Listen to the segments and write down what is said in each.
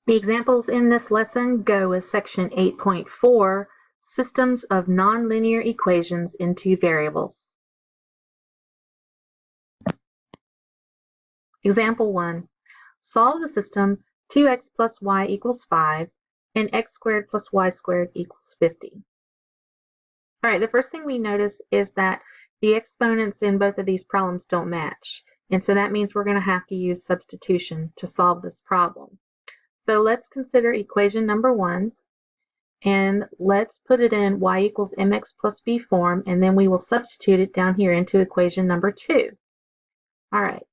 The examples in this lesson go with section 8.4, Systems of Nonlinear Equations in Two Variables. Example 1. Solve the system 2x plus y equals 5 and x squared plus y squared equals 50. All right, the first thing we notice is that the exponents in both of these problems don't match. And so that means we're going to have to use substitution to solve this problem. So let's consider equation number 1. And let's put it in y equals mx plus b form, and then we will substitute it down here into equation number 2. All right,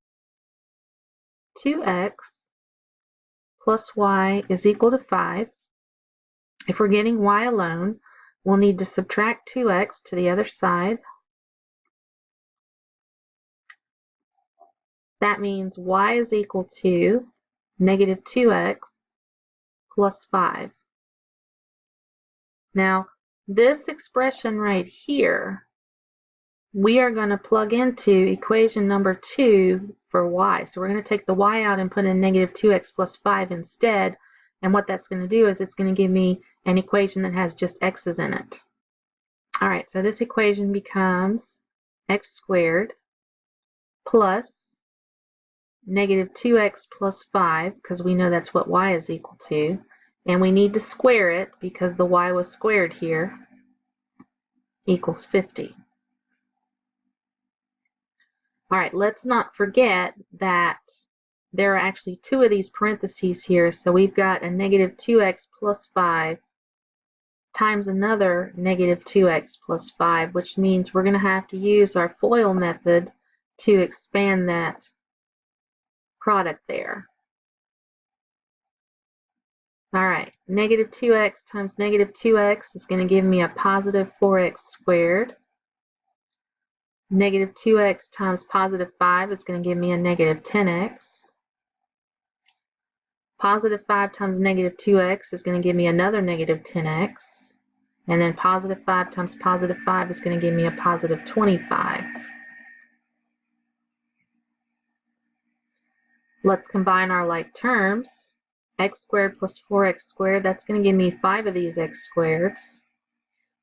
2x plus y is equal to 5. If we're getting y alone, we'll need to subtract 2x to the other side. That means y is equal to negative 2x plus 5. Now, this expression right here, we are going to plug into equation number 2 for y. So we're going to take the y out and put in negative 2x plus 5 instead. And what that's going to do is it's going to give me an equation that has just x's in it. All right, so this equation becomes x squared plus negative 2x plus 5, because we know that's what y is equal to. And we need to square it because the y was squared here, equals 50. All right, let's not forget that there are actually 2 of these parentheses here, so we've got a negative 2x plus 5 times another negative 2x plus 5, which means we're going to have to use our FOIL method to expand that product there. All right, negative 2x times negative 2x is going to give me a positive 4x squared. Negative 2x times positive 5 is going to give me a negative 10x. Positive 5 times negative 2x is going to give me another negative 10x. And then positive 5 times positive 5 is going to give me a positive 25. Let's combine our like terms. X squared plus 4x squared, that's going to give me 5 of these x squareds.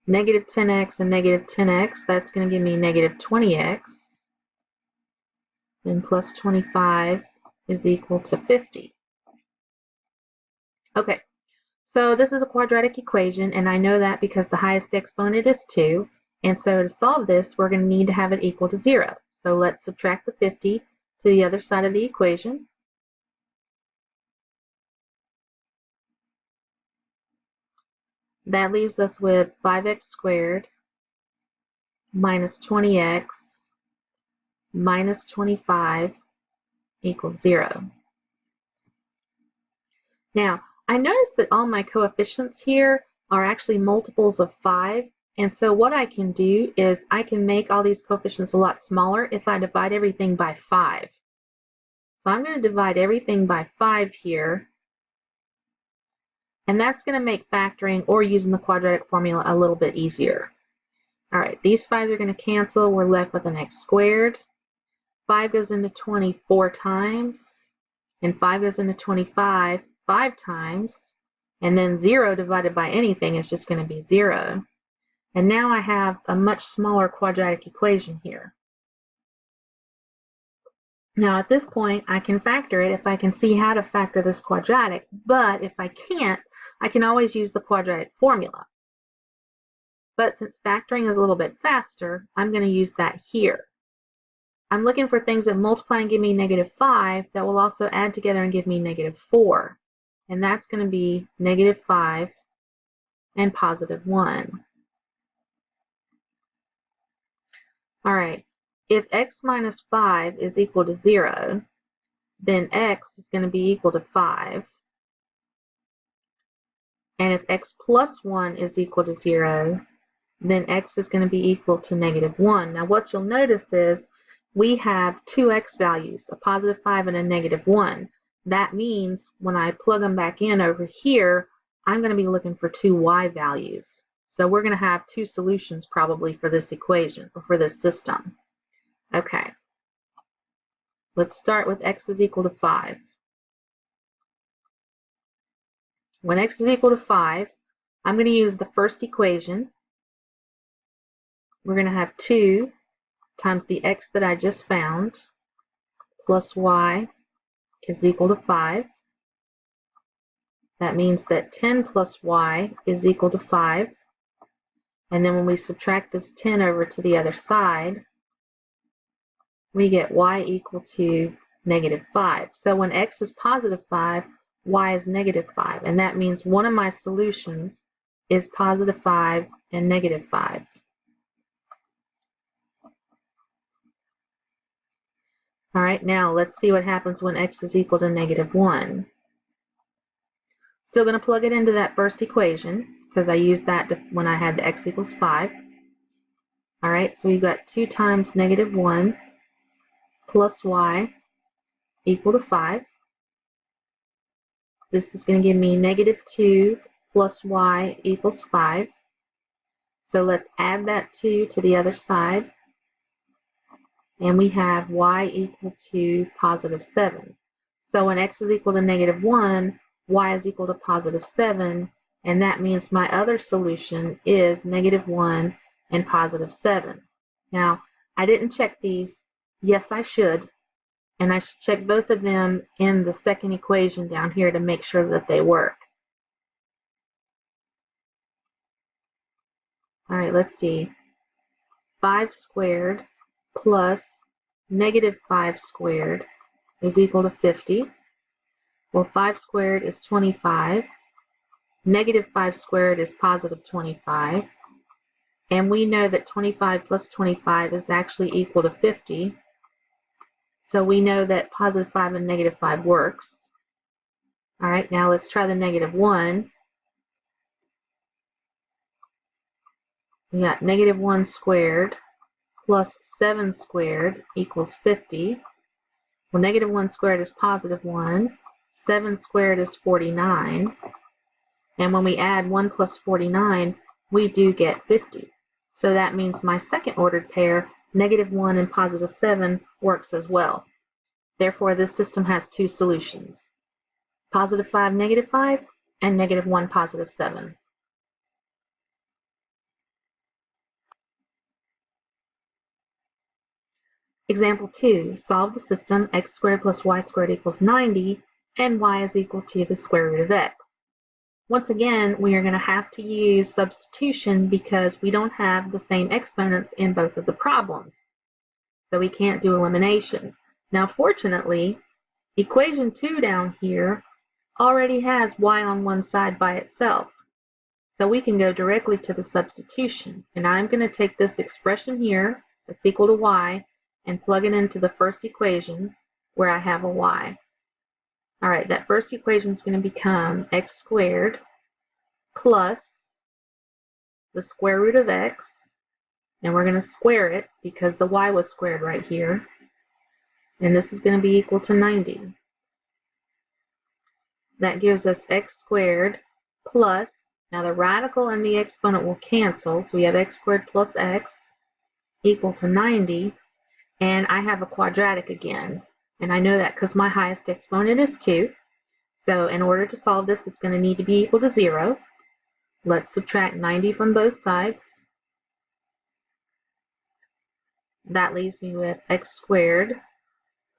Negative 10x and negative 10x, that's going to give me negative 20x. Then plus 25 is equal to 50. Okay, so this is a quadratic equation, and I know that because the highest exponent is 2. And so to solve this, we're going to need to have it equal to 0. So let's subtract the 50 to the other side of the equation. That leaves us with 5x squared minus 20x minus 25 equals 0. Now, I notice that all my coefficients here are actually multiples of 5. And so what I can do is I can make all these coefficients a lot smaller if I divide everything by 5. So I'm going to divide everything by 5 here. And that's going to make factoring or using the quadratic formula a little bit easier. All right, these 5s are going to cancel. We're left with an x squared. 5 goes into 20 4 times. And 5 goes into 25 5 times. And then 0 divided by anything is just going to be 0. And now I have a much smaller quadratic equation here. Now at this point, I can factor it if I can see how to factor this quadratic, but if I can't, I can always use the quadratic formula. But since factoring is a little bit faster, I'm going to use that here. I'm looking for things that multiply and give me negative 5 that will also add together and give me negative 4. And that's going to be negative 5 and positive 1. All right, if x minus 5 is equal to 0, then x is going to be equal to 5. And if x plus 1 is equal to 0, then x is going to be equal to negative 1. Now what you'll notice is we have two x values, a positive 5 and a negative 1. That means when I plug them back in over here, I'm going to be looking for two y values. So we're going to have two solutions probably for this equation, or for this system. Okay, let's start with x is equal to 5. When x is equal to 5, I'm going to use the first equation. We're going to have 2 times the x that I just found plus y is equal to 5. That means that 10 plus y is equal to 5. And then when we subtract this 10 over to the other side, we get y equal to negative 5. So when x is positive 5, y is negative 5. And that means one of my solutions is positive 5 and negative 5. All right, now let's see what happens when x is equal to negative 1. Still going to plug it into that first equation because I used that when I had the x equals 5. All right, so we've got 2 times negative 1 plus y equal to 5. This is going to give me negative 2 plus y equals 5. So let's add that 2 to the other side. And we have y equal to positive 7. So when x is equal to negative 1, y is equal to positive 7. And that means my other solution is negative 1 and positive 7. Now, I didn't check these. Yes, I should. And I should check both of them in the second equation down here to make sure that they work. All right, let's see. 5 squared plus negative 5 squared is equal to 50. Well, 5 squared is 25. Negative 5 squared is positive 25. And we know that 25 plus 25 is actually equal to 50. So we know that positive 5 and negative 5 works. All right, now let's try the negative 1. We got negative 1 squared plus 7 squared equals 50. Well, negative 1 squared is positive 1. 7 squared is 49. And when we add 1 plus 49, we do get 50. So that means my second ordered pair, negative 1 and positive 7, works as well. Therefore, this system has two solutions. Positive 5, negative 5, and negative 1, positive 7. Example 2, solve the system x squared plus y squared equals 90, and y is equal to the square root of x. Once again, we are going to have to use substitution because we don't have the same exponents in both of the problems. So we can't do elimination. Now, fortunately, equation 2 down here already has y on one side by itself. So we can go directly to the substitution. And I'm going to take this expression here that's equal to y and plug it into the first equation where I have a y. All right, that first equation is going to become x squared plus the square root of x, and we're going to square it because the y was squared right here, and this is going to be equal to 90. That gives us x squared plus, now the radical and the exponent will cancel, so we have x squared plus x equal to 90, and I have a quadratic again, and I know that because my highest exponent is 2. So in order to solve this, it's going to need to be equal to 0. Let's subtract 90 from both sides. That leaves me with x squared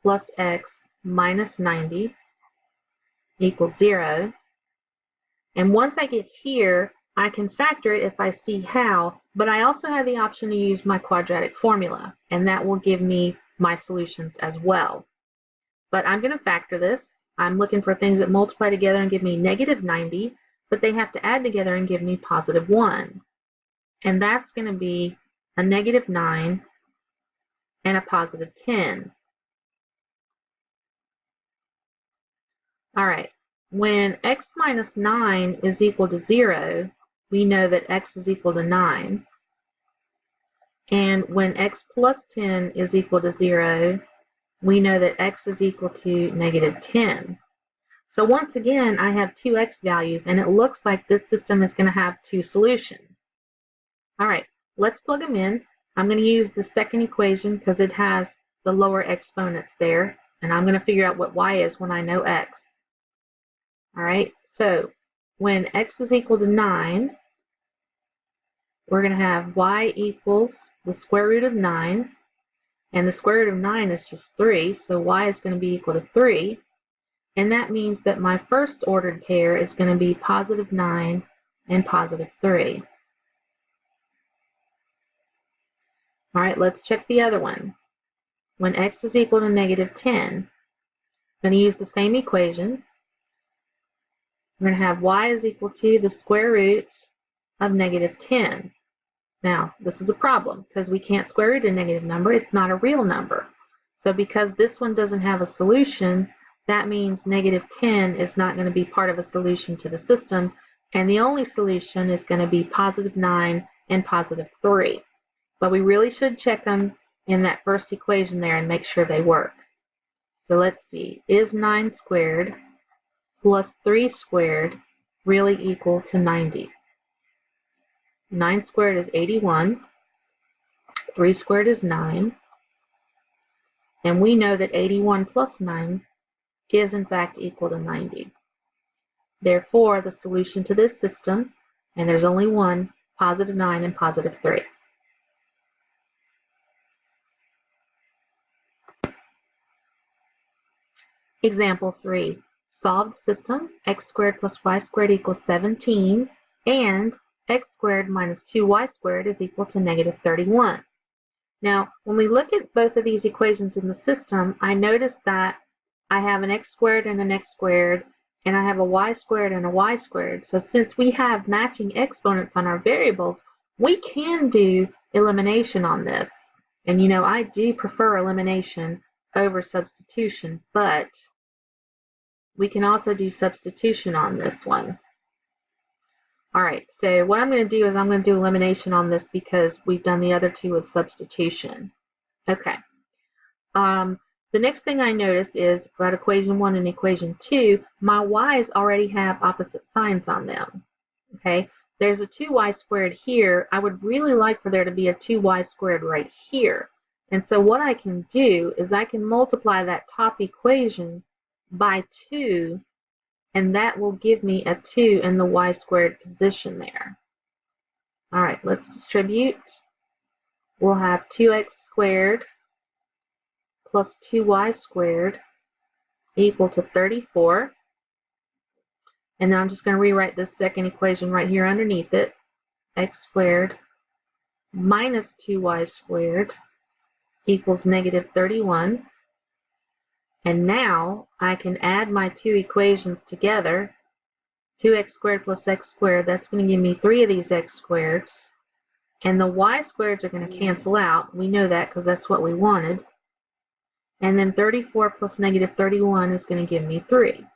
plus x minus 90 equals 0. And once I get here, I can factor it if I see how, but I also have the option to use my quadratic formula, and that will give me my solutions as well. But I'm going to factor this. I'm looking for things that multiply together and give me negative 90, but they have to add together and give me positive 1. And that's going to be a negative 9 and a positive 10. All right, when x minus 9 is equal to 0, we know that x is equal to 9. And when x plus 10 is equal to 0, we know that x is equal to negative 10. So once again, I have two x values, and it looks like this system is going to have two solutions. All right, let's plug them in. I'm going to use the second equation because it has the lower exponents there, and I'm going to figure out what y is when I know x. All right, so when x is equal to 9, we're going to have y equals the square root of 9, and the square root of 9 is just 3, so y is going to be equal to 3, and that means that my first ordered pair is going to be positive 9 and positive 3. All right, let's check the other one. When x is equal to negative 10, I'm going to use the same equation. I'm going to have y is equal to the square root of negative 10. Now, this is a problem because we can't square root a negative number. It's not a real number. So because this one doesn't have a solution, that means negative 10 is not going to be part of a solution to the system, and the only solution is going to be positive 9 and positive 3. But we really should check them in that first equation there and make sure they work. So let's see, is 9 squared plus 3 squared really equal to 90? 9 squared is 81, 3 squared is 9, and we know that 81 plus 9 is in fact equal to 90. Therefore, the solution to this system, and there's only one, positive 9 and positive 3. Example 3. Solve the system x squared plus y squared equals 17 and x squared minus 2y squared is equal to negative 31. Now, when we look at both of these equations in the system, I notice that I have an x squared and an x squared, and I have a y squared and a y squared. So since we have matching exponents on our variables, we can do elimination on this. And you know, I do prefer elimination over substitution, but we can also do substitution on this one. All right, so what I'm going to do is I'm going to do elimination on this because we've done the other two with substitution. Okay. The next thing I notice is about equation 1 and equation 2, my y's already have opposite signs on them. Okay, there's a 2y squared here. I would really like for there to be a 2y squared right here. And so what I can do is I can multiply that top equation by 2, and that will give me a 2 in the y squared position there. All right, let's distribute. We'll have 2x squared plus 2y squared equal to 34. And then I'm just going to rewrite this second equation right here underneath it. X squared minus 2y squared equals negative 31. And now I can add my two equations together. 2x squared plus x squared, that's going to give me 3 of these x squareds. And the y squareds are going to cancel out. We know that because that's what we wanted. And then 34 plus negative 31 is going to give me 3.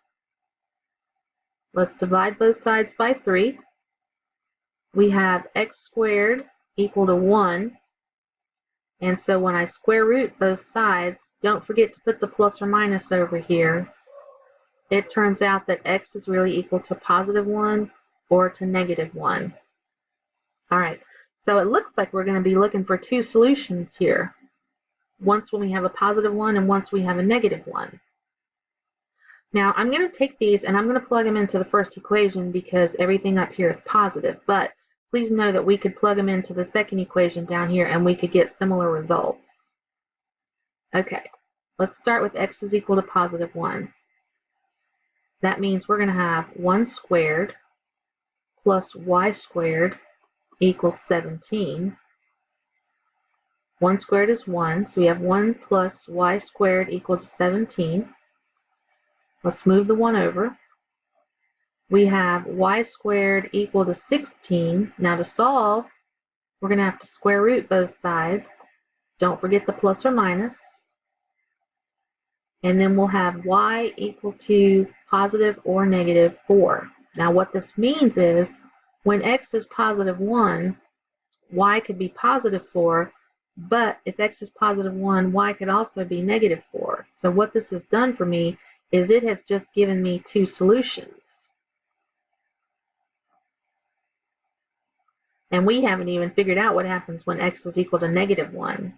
Let's divide both sides by 3. We have x squared equal to 1. And so when I square root both sides, don't forget to put the plus or minus over here. It turns out that x is really equal to positive 1 or to negative 1. All right, so it looks like we're going to be looking for two solutions here. Once when we have a positive 1 and once we have a negative 1. Now I'm going to take these and I'm going to plug them into the first equation because everything up here is positive, but please know that we could plug them into the second equation down here and we could get similar results. Okay, let's start with x is equal to positive 1. That means we're going to have 1 squared plus y squared equals 17. 1 squared is 1, so we have 1 plus y squared equal to 17. Let's move the 1 over. We have y squared equal to 16. Now to solve, we're going to have to square root both sides. Don't forget the plus or minus. And then we'll have y equal to positive or negative 4. Now what this means is when x is positive 1, y could be positive 4, but if x is positive 1, y could also be negative 4. So what this has done for me is it has just given me two solutions. And we haven't even figured out what happens when x is equal to negative 1.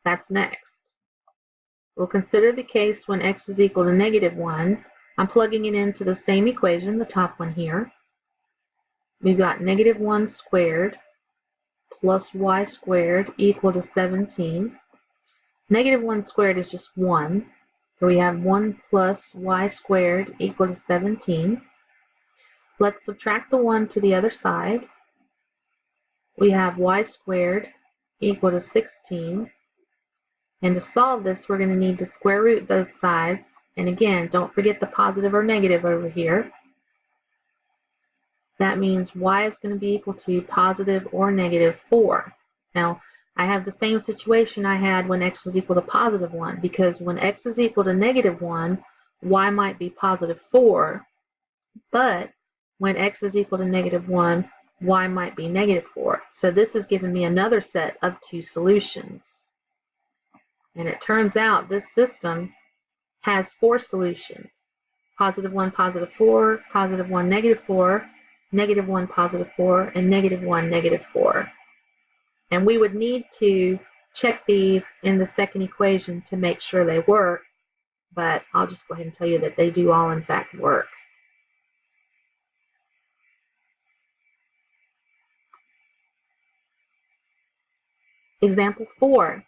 That's next. We'll consider the case when x is equal to negative 1, I'm plugging it into the same equation, the top one here. We've got negative 1 squared plus y squared equal to 17. Negative 1 squared is just 1. So we have 1 plus y squared equal to 17. Let's subtract the 1 to the other side. We have y squared equal to 16. And to solve this, we're going to need to square root both sides. And again, don't forget the positive or negative over here. That means y is going to be equal to positive or negative 4. Now, I have the same situation I had when x was equal to positive 1, because when x is equal to negative 1, y might be positive 4, but when x is equal to negative 1, y might be negative 4. So this has given me another set of 2 solutions. And it turns out this system has 4 solutions. Positive 1, positive 4, positive 1, negative 4, negative 1, positive 4, and negative 1, negative 4. And we would need to check these in the second equation to make sure they work, but I'll just go ahead and tell you that they do all in fact work. Example 4.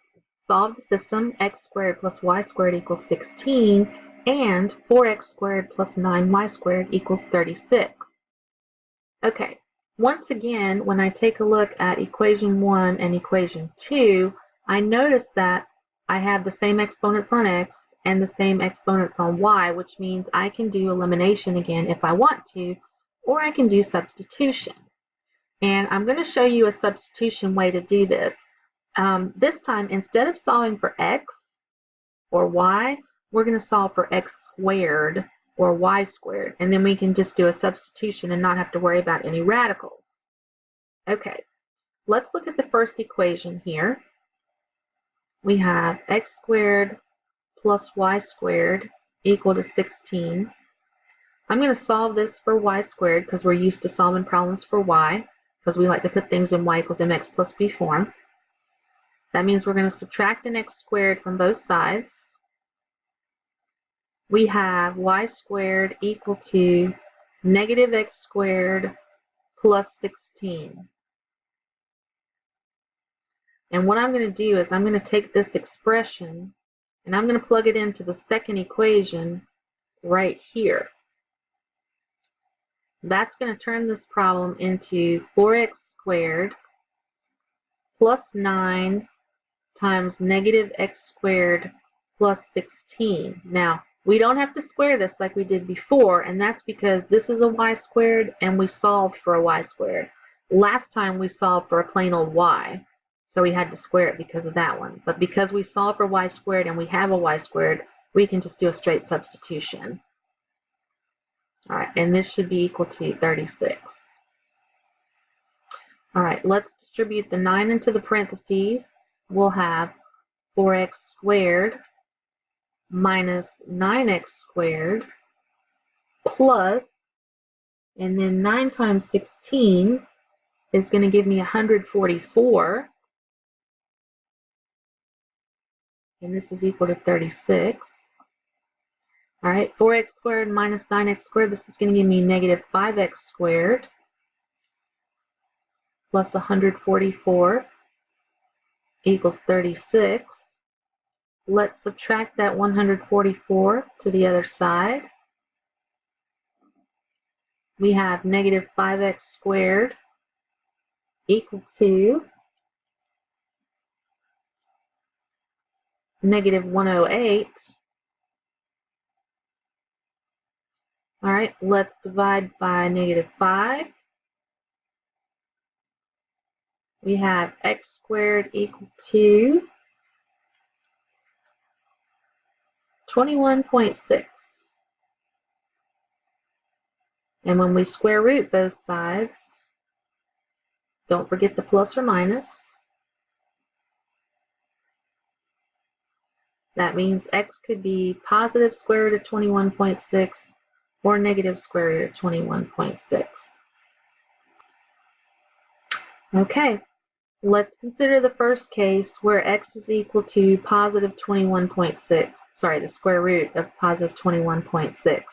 Solve the system x squared plus y squared equals 16 and 4x squared plus 9y squared equals 36. Okay, once again, when I take a look at equation 1 and equation 2, I notice that I have the same exponents on x and the same exponents on y, which means I can do elimination again if I want to, or I can do substitution. And I'm going to show you a substitution way to do this. This time, instead of solving for x or y, we're going to solve for x squared or y squared, and then we can just do a substitution and not have to worry about any radicals. Okay, let's look at the first equation here. We have x squared plus y squared equal to 16. I'm going to solve this for y squared because we're used to solving problems for y, because we like to put things in y equals mx plus b form. That means we're going to subtract an x squared from both sides. We have y squared equal to negative x squared plus 16. And what I'm going to do is I'm going to take this expression and I'm going to plug it into the second equation right here. That's going to turn this problem into 4x squared plus 9 times negative x squared plus 16. Now, we don't have to square this like we did before, and that's because this is a y squared and we solved for a y squared. Last time we solved for a plain old y, so we had to square it because of that one. But because we solved for y squared and we have a y squared, we can just do a straight substitution. All right, and this should be equal to 36. All right, let's distribute the 9 into the parentheses. We'll have 4x squared minus 9x squared plus, and then 9 times 16 is going to give me 144, and this is equal to 36. All right, 4x squared minus 9x squared, this is going to give me negative 5x squared plus 144 equals 36. Let's subtract that 144 to the other side. We have negative 5x squared equal to negative 108. All right, let's divide by negative 5. We have x squared equal to 21.6. And when we square root both sides, don't forget the plus or minus. That means x could be positive square root of 21.6 or negative square root of 21.6. Okay, let's consider the first case where x is equal to positive 21.6. Sorry, the square root of positive 21.6.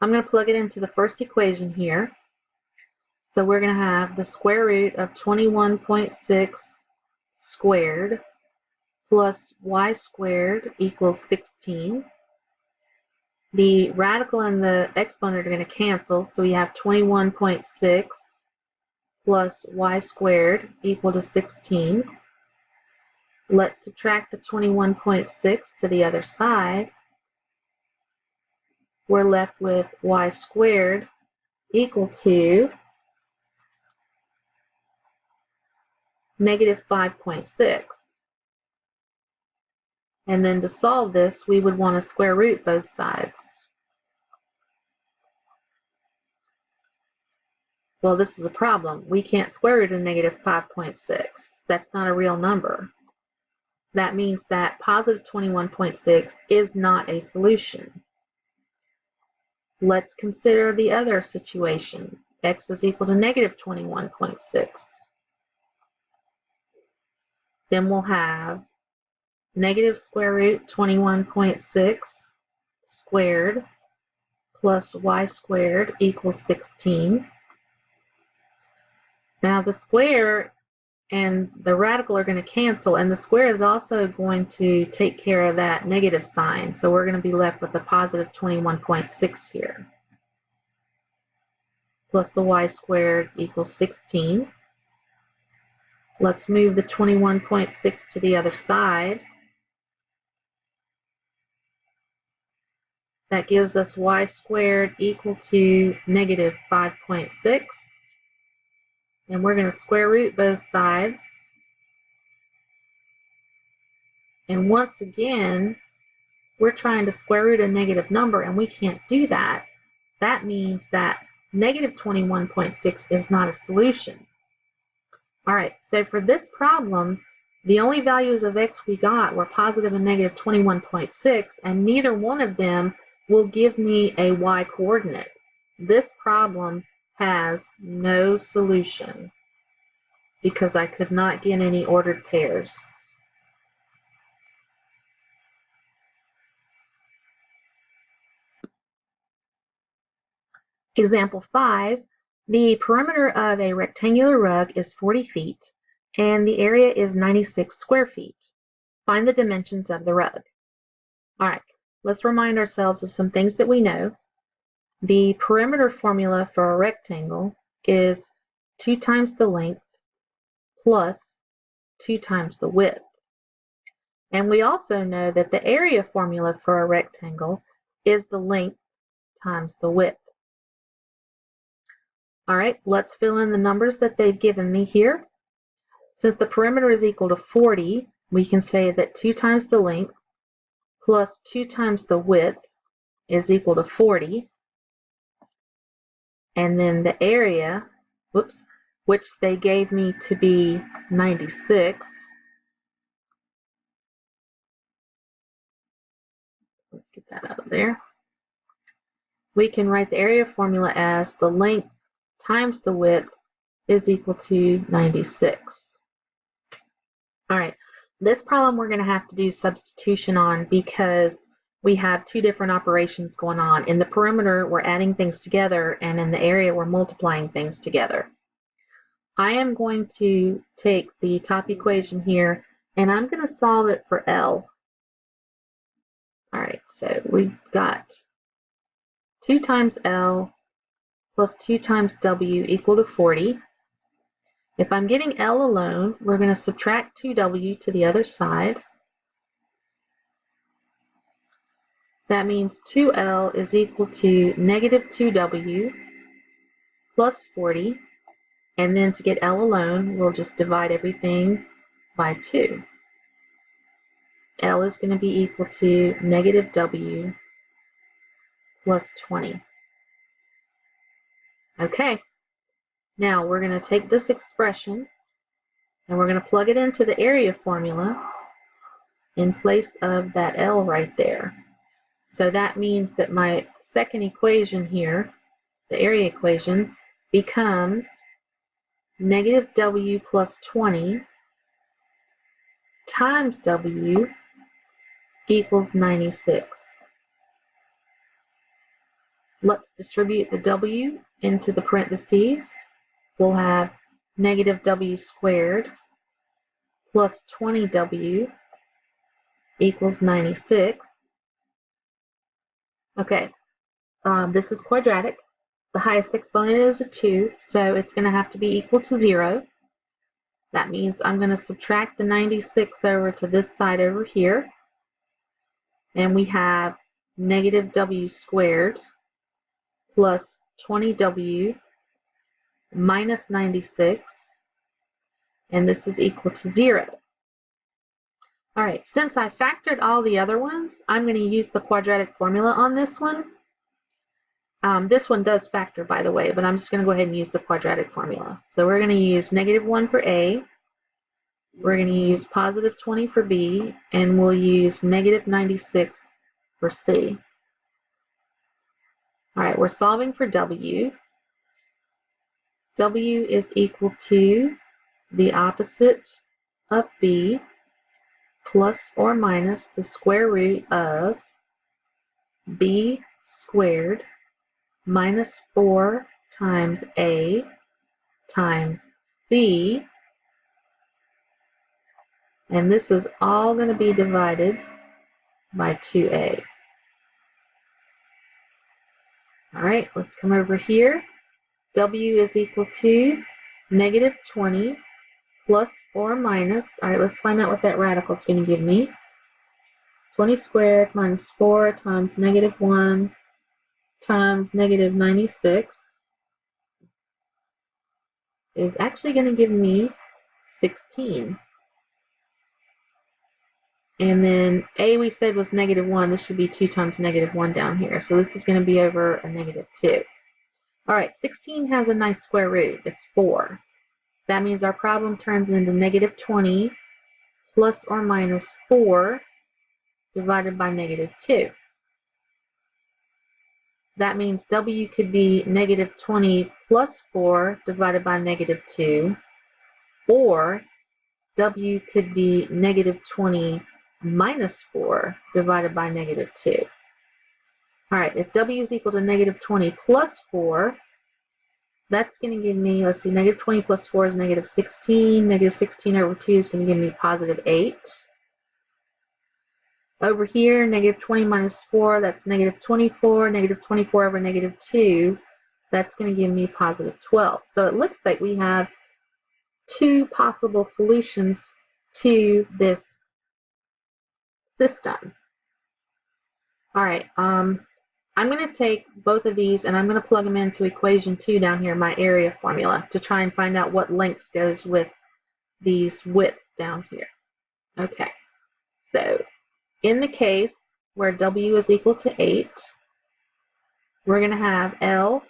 I'm going to plug it into the first equation here. So we're going to have the square root of 21.6 squared plus y squared equals 16. The radical and the exponent are going to cancel, so we have 21.6 plus y squared equal to 16. Let's subtract the 21.6 to the other side. We're left with y squared equal to negative 5.6. And then to solve this, we would want to square root both sides. Well, this is a problem. We can't square root a negative 5.6. That's not a real number. That means that positive 21.6 is not a solution. Let's consider the other situation. X is equal to negative 21.6. Then we'll have negative square root 21.6 squared plus y squared equals 16. Now the square and the radical are going to cancel, and the square is also going to take care of that negative sign. So we're going to be left with a positive 21.6 here. Plus the y squared equals 16. Let's move the 21.6 to the other side. That gives us y squared equal to negative 5.6. And we're going to square root both sides. And once again, we're trying to square root a negative number, and we can't do that. That means that negative 21.6 is not a solution. All right, so for this problem, the only values of x we got were positive and negative 21.6, and neither one of them will give me a y coordinate. This problem has no solution because I could not get any ordered pairs. Example 5, the perimeter of a rectangular rug is 40 feet and the area is 96 square feet. Find the dimensions of the rug. All right, let's remind ourselves of some things that we know. The perimeter formula for a rectangle is 2 times the length plus 2 times the width. And we also know that the area formula for a rectangle is the length times the width. All right, let's fill in the numbers that they've given me here. Since the perimeter is equal to 40, we can say that 2 times the length plus 2 times the width is equal to 40. And then the area, which they gave me to be 96. Let's get that out of there. We can write the area formula as the length times the width is equal to 96. All right, this problem we're going to have to do substitution on because we have two different operations going on. In the perimeter, we're adding things together, and in the area, we're multiplying things together. I am going to take the top equation here, and I'm going to solve it for L. All right, so we've got 2 times L plus 2 times W equal to 40. If I'm getting L alone, we're going to subtract 2W to the other side. That means 2L is equal to negative 2W plus 40. And then to get L alone, we'll just divide everything by 2. L is going to be equal to negative W plus 20. Okay, now we're going to take this expression and we're going to plug it into the area formula in place of that L right there. So that means that my second equation here, the area equation, becomes negative W plus 20 times W equals 96. Let's distribute the w into the parentheses. We'll have negative w squared plus 20w equals 96. Okay, this is quadratic. The highest exponent is a 2, so it's going to have to be equal to 0. That means I'm going to subtract the 96 over to this side over here. And we have negative w squared plus 20w minus 96. And this is equal to 0. All right, since I factored all the other ones, I'm going to use the quadratic formula on this one. This one does factor, by the way, but I'm just going to go ahead and use the quadratic formula. So we're going to use negative 1 for A, we're going to use positive 20 for B, and we'll use negative 96 for C. All right, we're solving for W. W is equal to the opposite of B plus or minus the square root of B squared minus 4 times A times C, and this is all going to be divided by 2A. All right, let's come over here. W is equal to negative 20 plus or minus, all right, let's find out what that radical is going to give me. 20 squared minus 4 times negative 1 times negative 96 is actually going to give me 16. And then A we said was negative 1. This should be 2 times negative 1 down here. So this is going to be over a negative 2. All right, 16 has a nice square root. It's 4. That means our problem turns into negative 20 plus or minus 4 divided by negative 2. That means W could be negative 20 plus 4 divided by negative 2, or W could be negative 20 minus 4 divided by negative 2. All right, if W is equal to negative 20 plus 4, that's going to give me, let's see, negative 20 plus 4 is negative 16. Negative 16 over 2 is going to give me positive 8. Over here, negative 20 minus 4, that's negative 24. Negative 24 over negative 2, that's going to give me positive 12. So it looks like we have two possible solutions to this system. All right, I'm going to take both of these and I'm going to plug them into equation 2 down here in my area formula to try and find out what length goes with these widths down here. Okay, so in the case where W is equal to 8, we're going to have L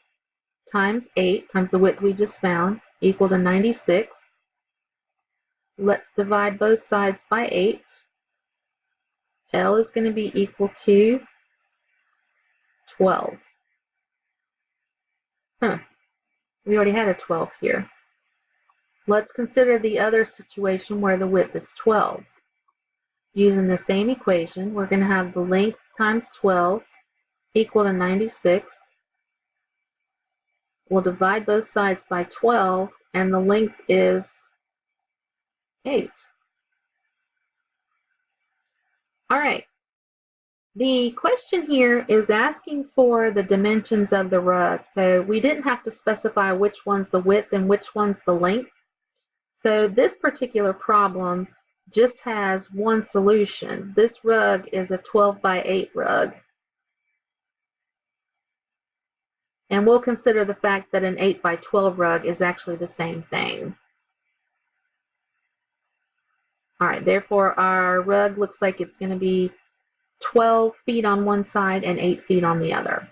times 8 times the width we just found equal to 96. Let's divide both sides by 8. L is going to be equal to 12. We already had a 12 here. Let's consider the other situation where the width is 12. Using the same equation, we're going to have the length times 12 equal to 96. We'll divide both sides by 12, and the length is 8. All right. The question here is asking for the dimensions of the rug. So we didn't have to specify which one's the width and which one's the length. So this particular problem just has one solution. This rug is a 12 by 8 rug. And we'll consider the fact that an 8 by 12 rug is actually the same thing. All right, therefore our rug looks like it's going to be 12 feet on one side and 8 feet on the other.